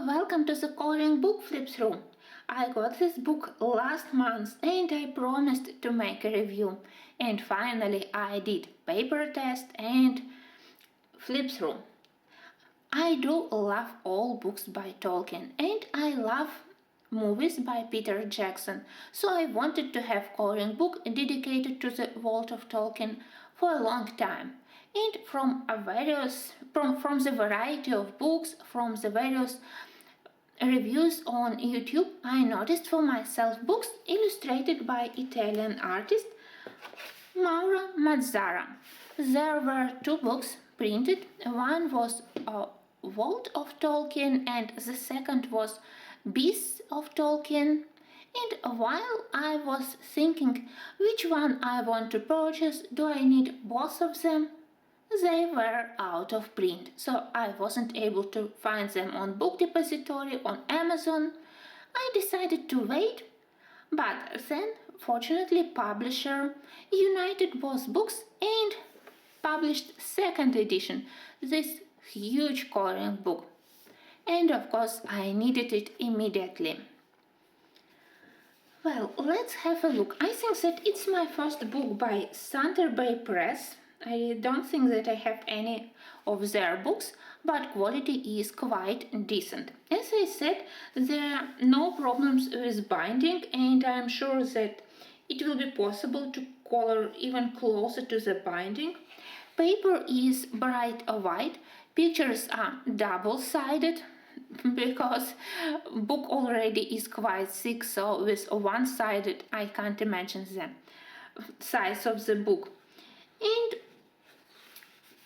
Welcome to the coloring book flip through. I got this book last month and I promised to make a review. And finally I did paper test and flip through. I do love all books by Tolkien and I love movies by Peter Jackson, so I wanted to have coloring book dedicated to the world of Tolkien for a long time. And from the variety of books, from the various reviews on YouTube, I noticed for myself books illustrated by Italian artist Mauro Mazzara. There were two books printed. One was World of Tolkien and the second was Beasts of Tolkien. And while I was thinking which one I want to purchase, do I need both of them? They were out of print, so I wasn't able to find them on Book Depository on Amazon. I decided to wait, but then fortunately publisher united both books and published second edition, this huge coloring book. And of course I needed it immediately. Well, let's have a look. I think that it's my first book by Thunder Bay Press. I don't think that I have any of their books, but quality is quite decent. As I said, there are no problems with binding, and I'm sure that it will be possible to color even closer to the binding. Paper is bright white, pictures are double-sided, because book already is quite thick, so with one-sided I can't imagine the size of the book. And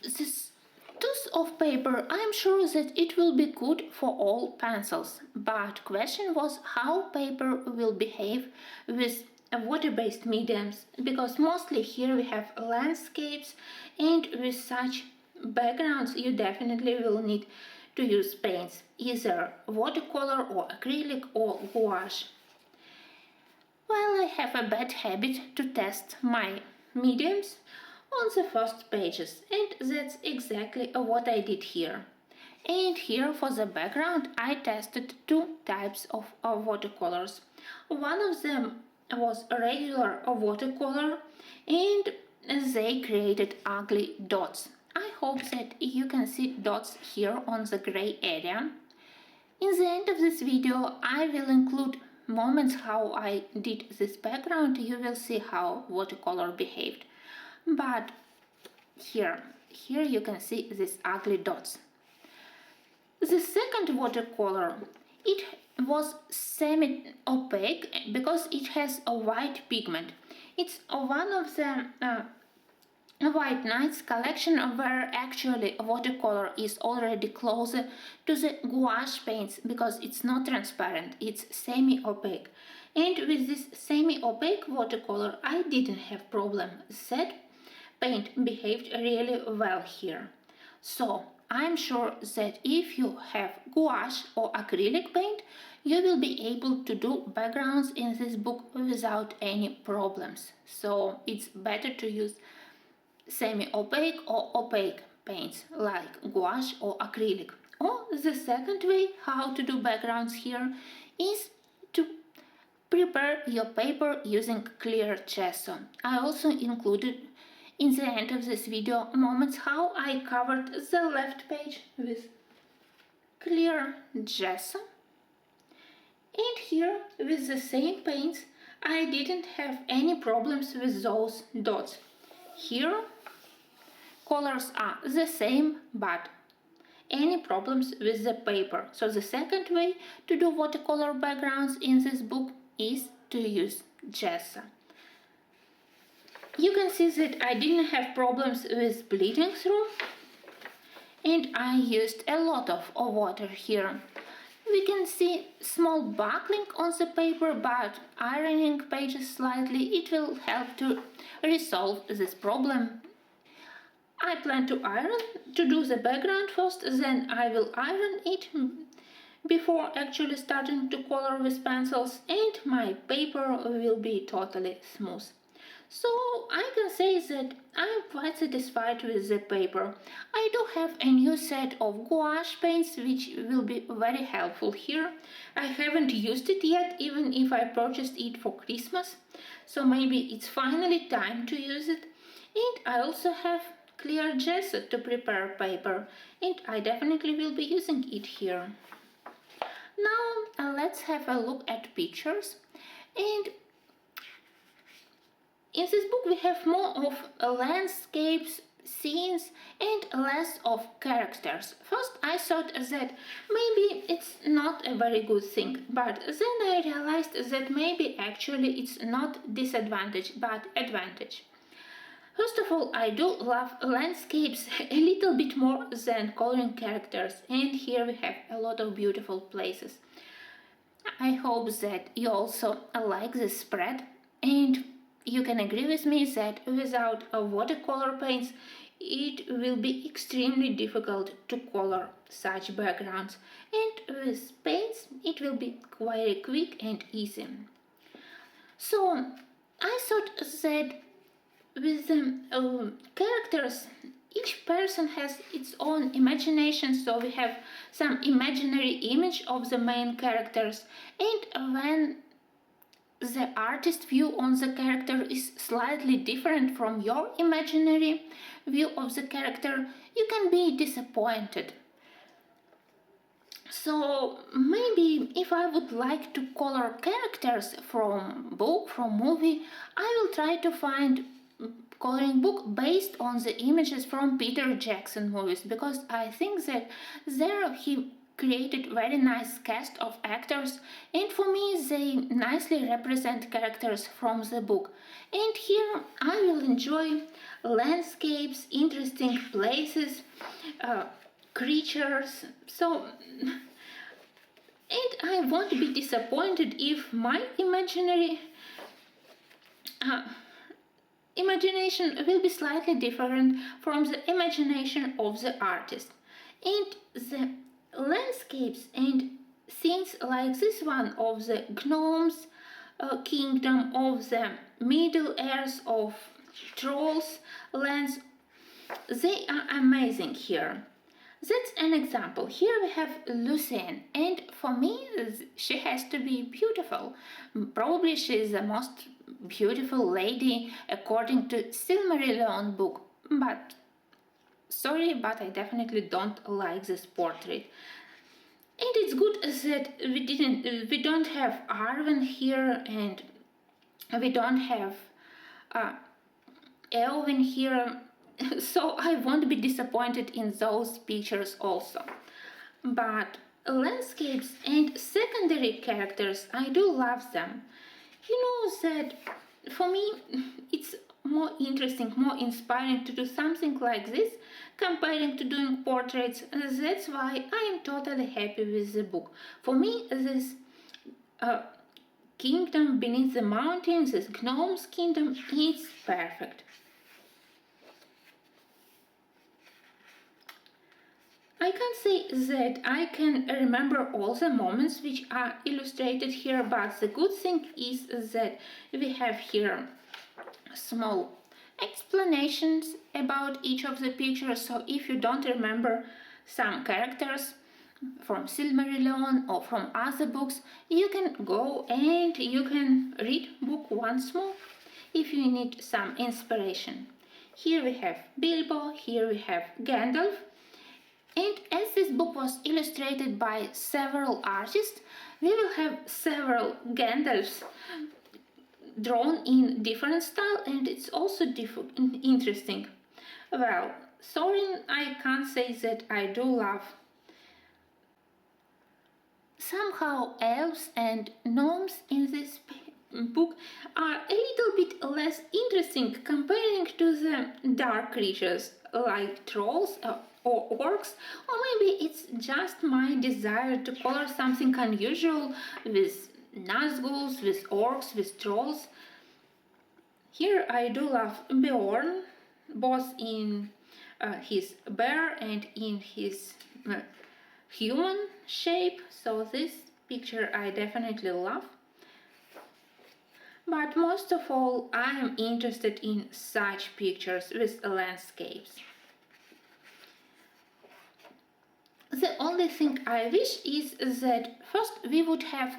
this tooth of paper, I'm sure that it will be good for all pencils, but question was how paper will behave with water-based mediums, because mostly here we have landscapes, and with such backgrounds you definitely will need to use paints, either watercolor or acrylic or gouache. Well, I have a bad habit to test my mediums on the first pages, and that's exactly what I did here. And here for the background I tested two types of watercolors. One of them was a regular watercolor and they created ugly dots. I hope that you can see dots here on the gray area. In the end of this video I will include moments how I did this background. You will see how watercolor behaved. But here you can see these ugly dots. The second watercolor, it was semi-opaque because it has a white pigment. It's one of the White Knights collection where actually watercolor is already closer to the gouache paints because it's not transparent, it's semi-opaque. And with this semi-opaque watercolor I didn't have problem. That paint behaved really well here. So I'm sure that if you have gouache or acrylic paint, you will be able to do backgrounds in this book without any problems. So it's better to use semi-opaque or opaque paints like gouache or acrylic. Or the second way how to do backgrounds here is to prepare your paper using clear gesso. I also included in the end of this video moments how I covered the left page with clear gesso. And here with the same paints I didn't have any problems with those dots. Here colors are the same, but any problems with the paper. So the second way to do watercolor backgrounds in this book is to use gesso. You can see that I didn't have problems with bleeding through, and I used a lot of water here. We can see small buckling on the paper, but ironing pages slightly, it will help to resolve this problem. I plan to do the background first, then I will iron it before actually starting to color with pencils, and my paper will be totally smooth. So I can say that I'm quite satisfied with the paper. I do have a new set of gouache paints which will be very helpful here. I haven't used it yet, even if I purchased it for Christmas. So maybe it's finally time to use it. And I also have clear gesso to prepare paper, and I definitely will be using it here. Now let's have a look at pictures. And in this book we have more of landscapes, scenes, and less of characters. First I thought that maybe it's not a very good thing, but then I realized that maybe actually it's not disadvantage but advantage. First of all, I do love landscapes a little bit more than coloring characters, and here we have a lot of beautiful places. I hope that you also like this spread, and you can agree with me that without watercolor paints it will be extremely difficult to color such backgrounds, and with paints it will be quite quick and easy. So I thought that with the characters, each person has its own imagination, so we have some imaginary image of the main characters, and when the artist's view on the character is slightly different from your imaginary view of the character, you can be disappointed. So maybe if I would like to color characters from book, from movie, I will try to find coloring book based on the images from Peter Jackson movies, because I think that there he created very nice cast of actors, and for me they nicely represent characters from the book. And here I will enjoy landscapes, interesting places, creatures. So and I won't be disappointed if my imagination will be slightly different from the imagination of the artist. And the landscapes and scenes like this one of the gnomes kingdom, of the middle earth, of trolls lands, they are amazing here. That's an example. Here we have Lucien, and for me she has to be beautiful. Probably she is the most beautiful lady according to Silmarillion book, but sorry, but I definitely don't like this portrait. And it's good that we don't have Arwen here, and we don't have Elwin here, so I won't be disappointed in those pictures also. But landscapes and secondary characters, I do love them. You know that for me it's more interesting, more inspiring to do something like this comparing to doing portraits. That's why I am totally happy with the book. For me, this kingdom beneath the mountains, this gnome's kingdom, is perfect. I can't say that I can remember all the moments which are illustrated here, but the good thing is that we have here small explanations about each of the pictures, so if you don't remember some characters from Silmarillion or from other books, you can go and you can read book once more if you need some inspiration. Here we have Bilbo, here we have Gandalf, and as this book was illustrated by several artists, we will have several Gandalfs drawn in different style, and it's also interesting. Well, Thorin, I can't say that I do love. Somehow elves and gnomes in this book are a little bit less interesting comparing to the dark creatures like trolls or orcs, or maybe it's just my desire to color something unusual with Nazguls, with orcs, with trolls. Here I do love Bjorn, both in his bear and in his human shape, so this picture I definitely love. But most of all, I am interested in such pictures with landscapes. The only thing I wish is that first we would have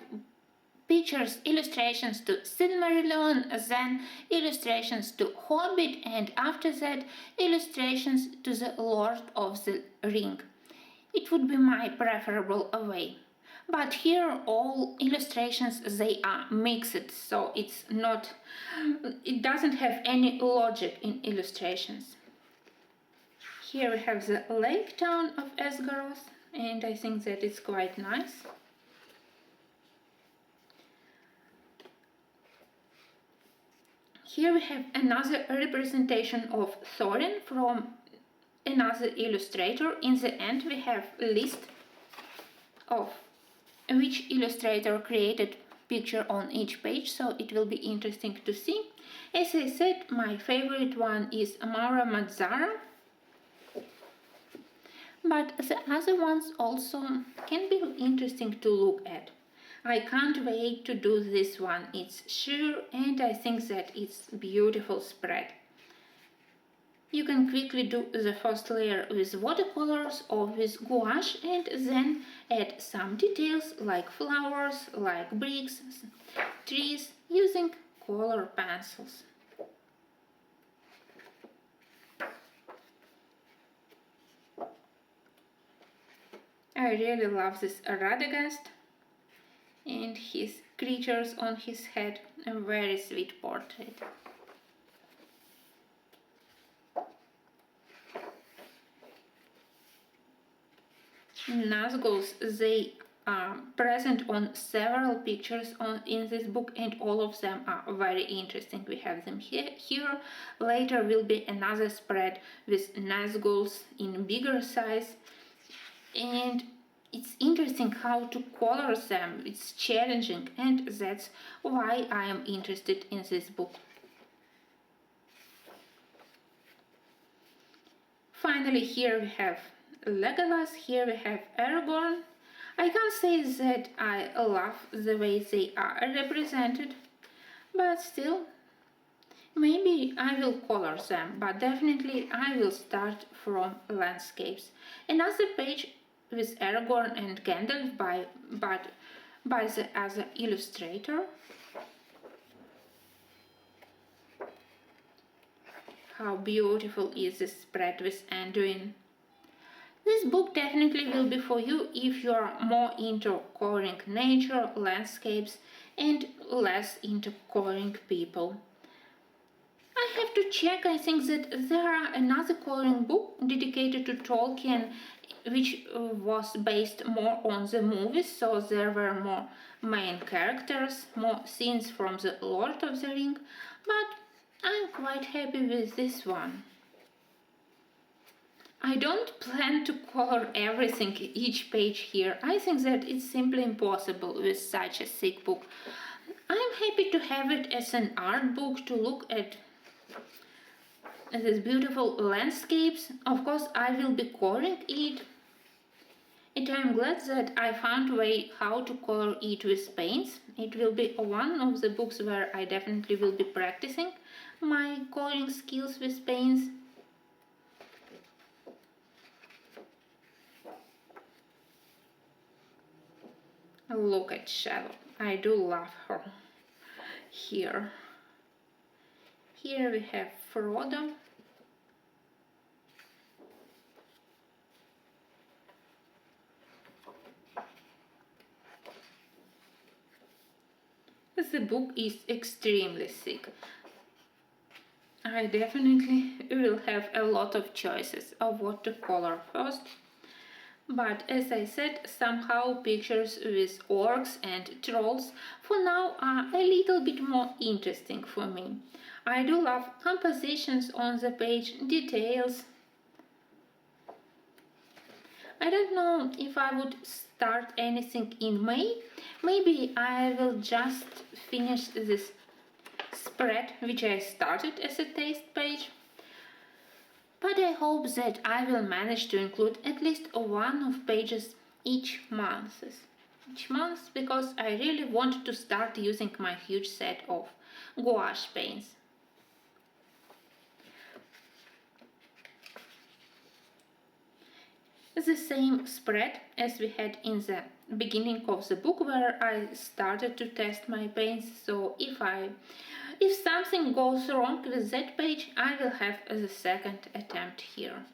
pictures, illustrations to Silmarillion, then illustrations to Hobbit, and after that illustrations to the Lord of the Ring. It would be my preferable way. But here all illustrations they are mixed, so it doesn't have any logic in illustrations. Here we have the lake town of Esgaroth, and I think that it's quite nice. Here we have another representation of Thorin from another illustrator. In the end we have a list of which illustrator created picture on each page, so it will be interesting to see. As I said, my favorite one is Amara Mazzara, but the other ones also can be interesting to look at. I can't wait to do this one, it's sheer and I think that it's beautiful spread. You can quickly do the first layer with watercolors or with gouache and then add some details like flowers, like bricks, trees using color pencils. I really love this Radagast and his creatures on his head, a very sweet portrait. Nazguls, they are present on several pictures in this book and all of them are very interesting. We have them here. Later will be another spread with Nazguls in bigger size, and it's interesting how to color them. It's challenging and that's why I am interested in this book. Finally, here we have Legolas, here we have Aragorn. I can't say that I love the way they are represented, but still, maybe I will color them, but definitely I will start from landscapes. Another page with Aragorn and Gandalf by the other illustrator. How beautiful is this spread with Anduin. This book definitely will be for you if you are more into coloring nature, landscapes and less into coloring people. I have to check, I think that there are another coloring book dedicated to Tolkien which was based more on the movies, so there were more main characters, more scenes from the Lord of the Ring, but I'm quite happy with this one. I don't plan to color everything each page here. I think that it's simply impossible with such a thick book. I'm happy to have it as an art book to look at these beautiful landscapes. Of course, I will be coloring it. And I'm glad that I found a way how to color it with paints. It will be one of the books where I definitely will be practicing my coloring skills with paints. Look at Shadow. I do love her. Here we have Frodo. The book is extremely thick. I definitely will have a lot of choices of what to color first. But as I said, somehow pictures with orcs and trolls for now are a little bit more interesting for me. I do love compositions on the page, details. I don't know if I would start anything in May. Maybe I will just finish this spread which I started as a taste page. But I hope that I will manage to include at least one of pages each month. each month because I really wanted to start using my huge set of gouache paints. The same spread as we had in the beginning of the book, where I started to test my paints, so if something goes wrong with that page, I will have the second attempt here.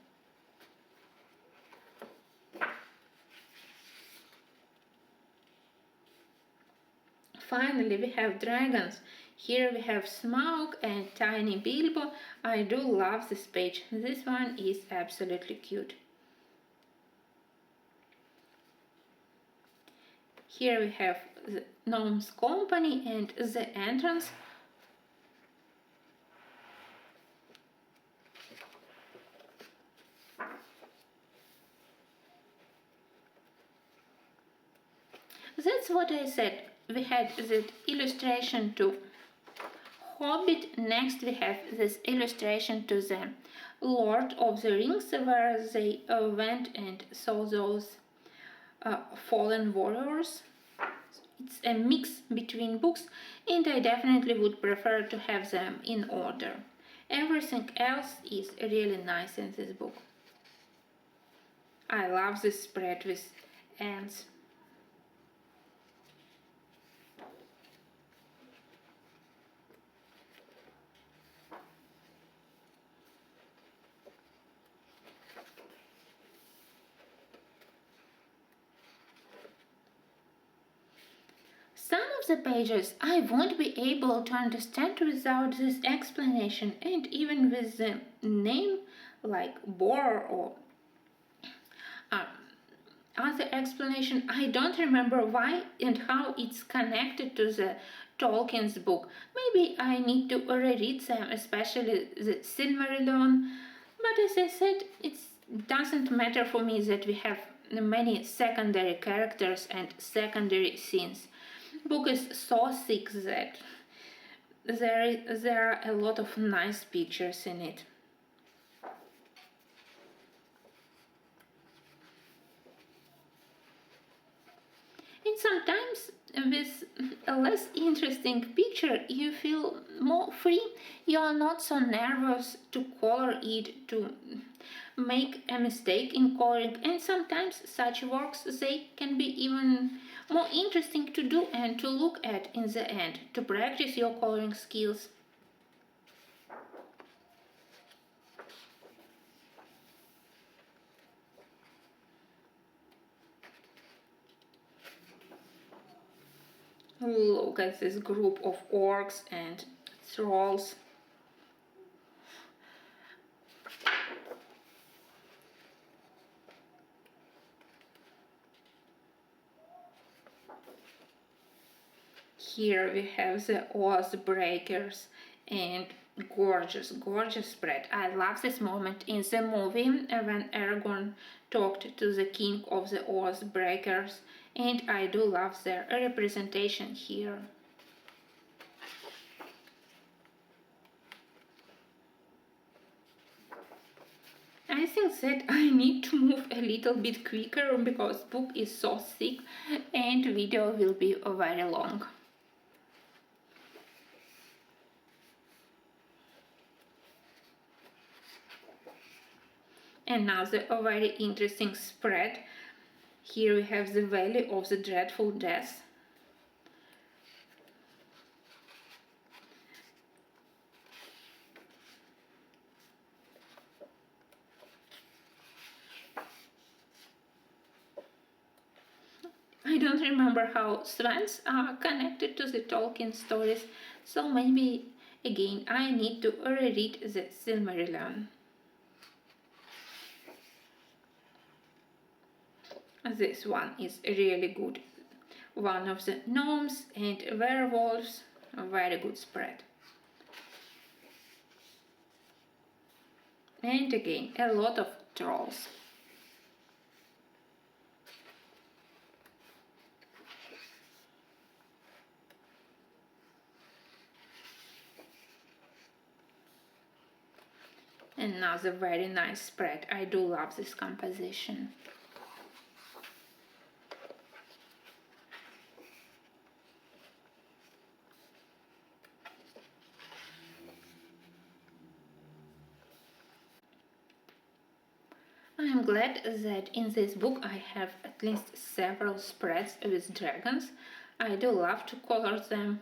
Finally, we have dragons. Here we have Smaug and tiny Bilbo. I do love this page. This one is absolutely cute. Here we have the Gnome's Company and the entrance. That's what I said. We had that illustration to Hobbit. Next we have this illustration to the Lord of the Rings, where they went and saw those fallen warriors. It's a mix between books, and I definitely would prefer to have them in order. Everything else is really nice in this book. I love this spread with ants. Some of the pages I won't be able to understand without this explanation, and even with the name like Boar or other explanation, I don't remember why and how it's connected to the Tolkien's book. Maybe I need to reread them, especially the Silmarillion, but as I said, it doesn't matter for me that we have many secondary characters and secondary scenes. Book is so thick that there are a lot of nice pictures in it. And sometimes with a less interesting picture you feel more free. You are not so nervous to color it, to make a mistake in coloring, and sometimes such works, they can be even more interesting to do and to look at in the end, to practice your coloring skills. Look at this group of orcs and trolls. Here we have the Oath Breakers, and gorgeous spread. I love this moment in the movie when Aragorn talked to the king of the Oath Breakers, and I do love their representation here. I think that I need to move a little bit quicker because book is so thick and video will be very long. Another very interesting spread. Here we have the Valley of the Dreadful Death. I don't remember how swans are connected to the Tolkien stories, so maybe again I need to reread the Silmarillion. This one is really good. One of the gnomes and werewolves, a very good spread. And again, a lot of trolls. Another very nice spread. I do love this composition. I'm glad that in this book I have at least several spreads with dragons. I do love to color them,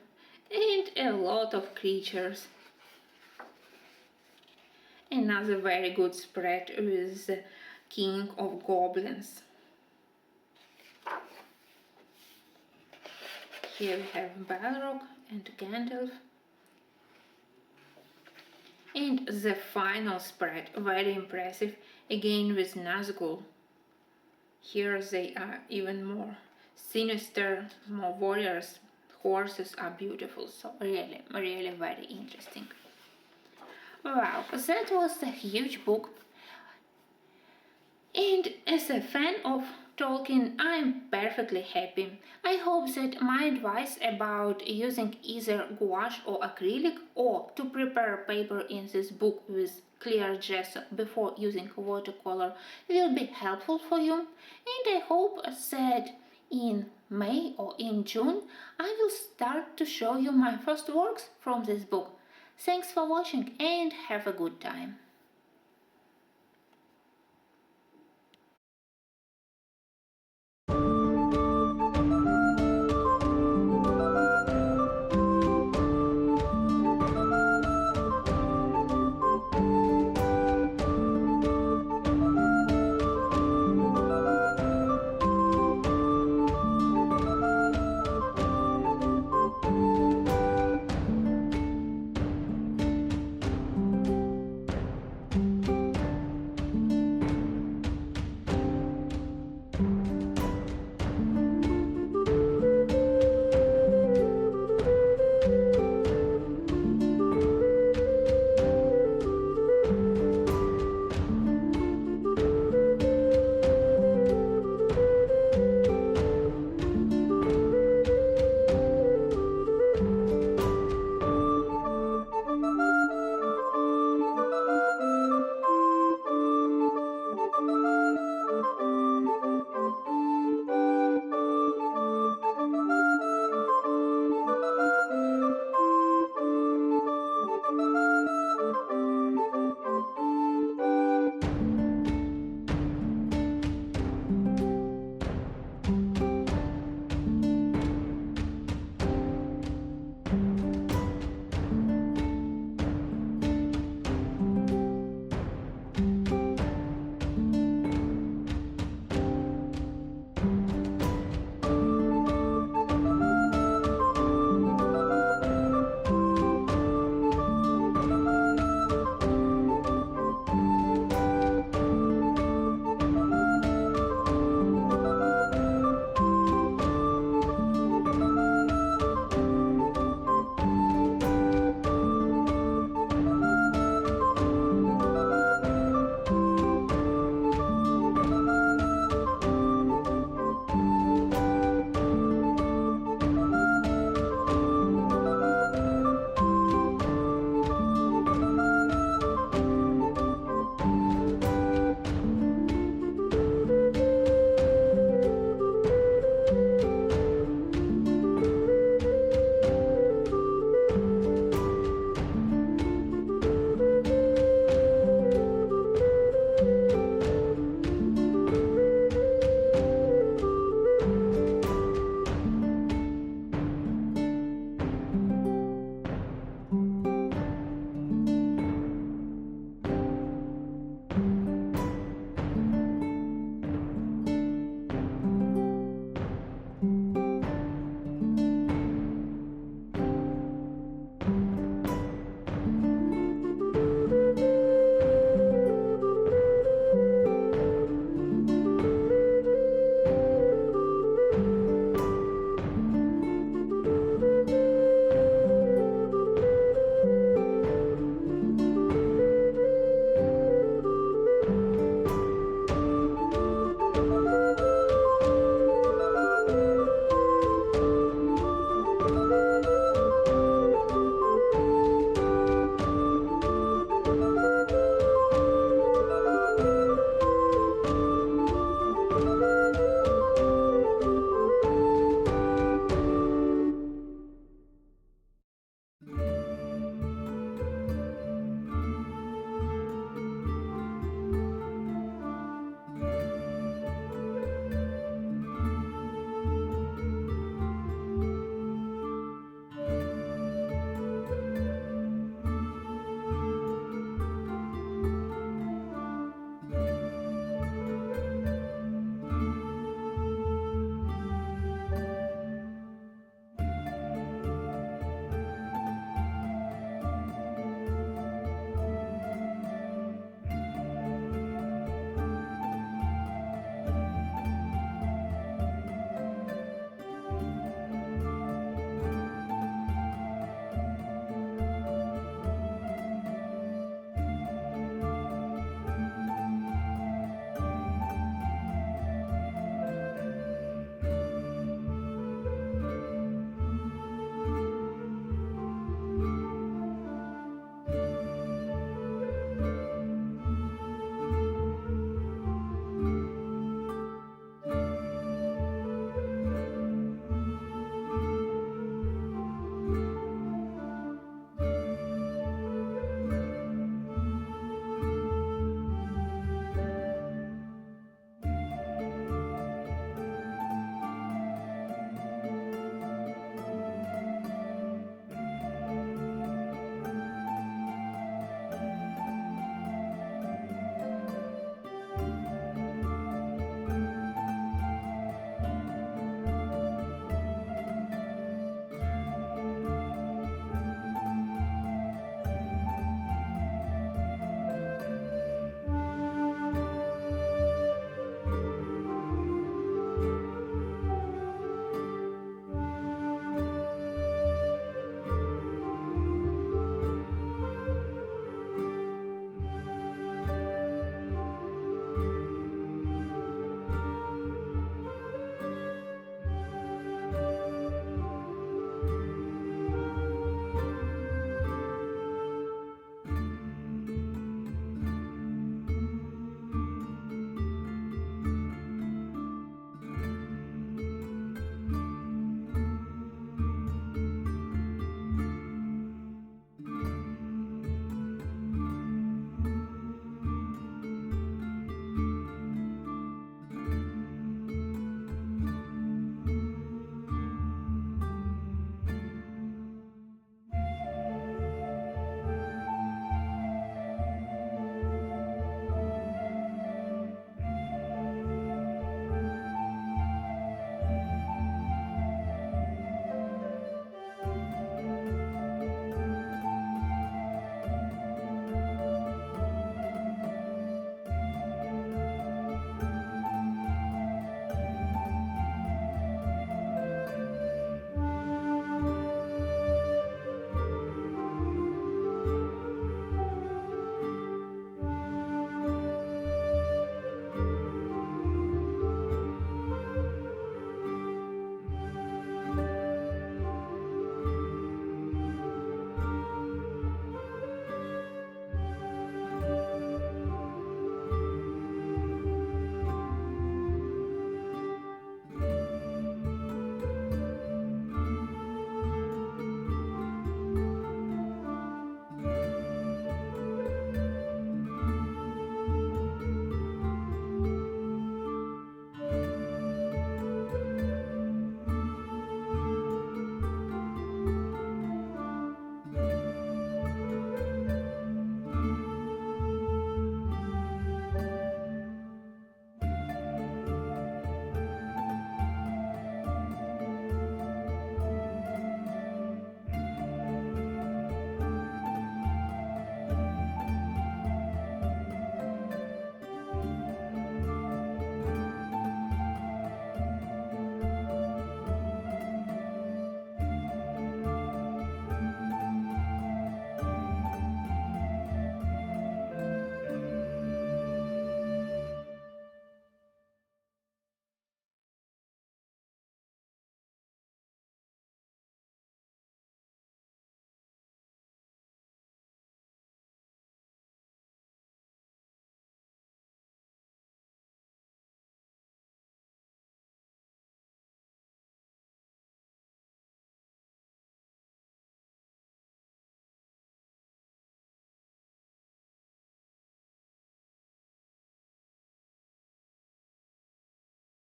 and a lot of creatures. Another very good spread with the King of Goblins. Here we have Balrog and Gandalf. And the final spread, very impressive, again with Nazgul. Here they are even more sinister, more warriors. Horses are beautiful, so really, really very interesting. Wow, that was a huge book. And as a fan of Tolkien, I'm perfectly happy. I hope that my advice about using either gouache or acrylic or to prepare paper in this book with clear gesso before using watercolor will be helpful for you. And I hope that in May or in June I will start to show you my first works from this book. Thanks for watching and have a good time.